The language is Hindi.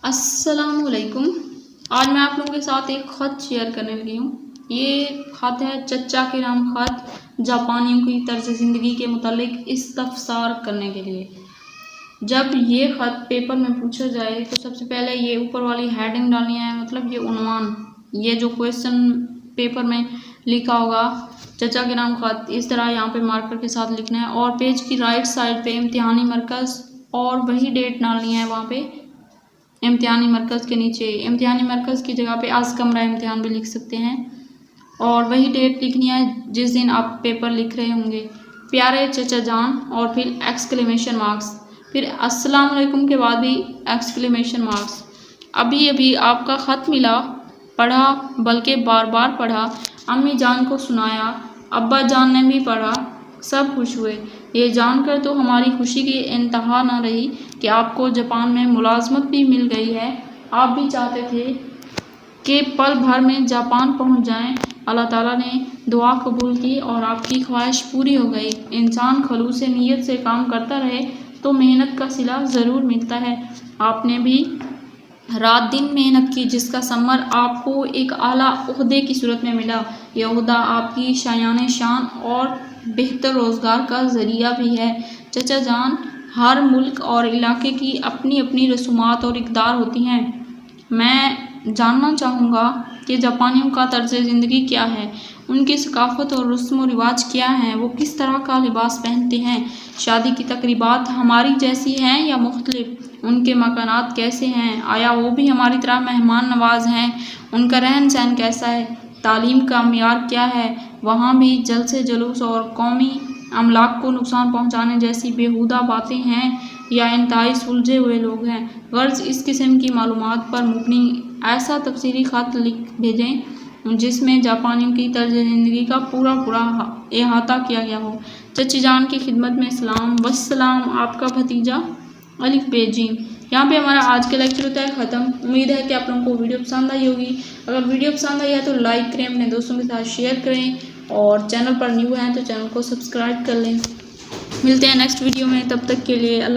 अस्सलामुअलैकुम। आज मैं आप लोगों के साथ एक ख़त शेयर करने लगी हूँ। ये ख़त है चचा के नाम ख़त, जापानियों की तर्ज ज़िंदगी के मुतालिक इस्तफ़सार करने के लिए। जब ये ख़त पेपर में पूछा जाए तो सबसे पहले ये ऊपर वाली हेडिंग डालनी है, मतलब ये उन्वान, ये जो क्वेश्चन पेपर में लिखा होगा चचा के नाम ख़त, इस तरह यहाँ पे मार्कर के साथ लिखना है। और पेज की राइट साइड पे इम्तिहानी मरकज़ और वही डेट डालनी है। वहाँ पे इम्तिहानी मरकज़ के नीचे इम्तिहानी मरकज़ की जगह पे आज कमरा इम्तिहान भी लिख सकते हैं, और वही डेट लिखनी है जिस दिन आप पेपर लिख रहे होंगे। प्यारे चचा जान, और फिर एक्सक्लेमेशन मार्क्स, फिर अस्सलाम वालेकुम के बाद भी एक्सक्लेमेशन मार्क्स। अभी अभी आपका ख़त मिला, पढ़ा, बल्कि बार बार पढ़ा, अम्मी जान को सुनाया, अब्बा जान ने भी पढ़ा, सब खुश हुए। ये जानकर तो हमारी खुशी की इंतहा न रही कि आपको जापान में मुलाजमत भी मिल गई है। आप भी चाहते थे कि पल भर में जापान पहुंच जाएं। अल्लाह ताला ने दुआ कबूल की और आपकी ख्वाहिश पूरी हो गई। इंसान खलूस नीयत से काम करता रहे तो मेहनत का सिला ज़रूर मिलता है। आपने भी रात दिन मेहनत की, जिसका समर आपको एक आला ओहदे की सूरत में मिला। यह ओहदा आपकी शायान शान और बेहतर रोज़गार का ज़रिया भी है। चचा जान, हर मुल्क और इलाके की अपनी अपनी रसूमात और इक़दार होती हैं। मैं जानना चाहूँगा कि जापानियों का तर्ज ज़िंदगी क्या है, उनकी सकाफ़त और रस्म व रिवाज क्या हैं, वो किस तरह का लिबास पहनते हैं, शादी की तकरीबात हमारी जैसी हैं या मुख्तलिफ, उनके मकानात कैसे हैं, आया वो भी हमारी तरह मेहमान नवाज हैं, उनका रहन सहन कैसा है, तालीम का मियार क्या है, वहाँ भी जलसे जुलूस और कौमी अमलाक को नुकसान पहुँचाने जैसी बेहुदा बातें हैं या इंतहाई सुलझे हुए लोग हैं। गर्ज इस किस्म की मालूमात पर मुबनी ऐसा तफसीली ख़त लिख भेजें जिसमें जापानियों की तर्ज ज़िंदगी का पूरा अहाता किया गया हो। चची जान की खिदमत में सलाम, वस्सलाम, आपका भतीजा अलिफ बेजिंग। यहाँ पे हमारा आज का लेक्चर होता है ख़त्म। उम्मीद है कि आप लोगों को वीडियो पसंद आई होगी। अगर वीडियो पसंद आई है तो लाइक करें, अपने दोस्तों के साथ शेयर करें, और चैनल पर न्यू हैं तो चैनल को सब्सक्राइब कर लें। मिलते हैं नेक्स्ट वीडियो में, तब तक के लिए अल्लाह।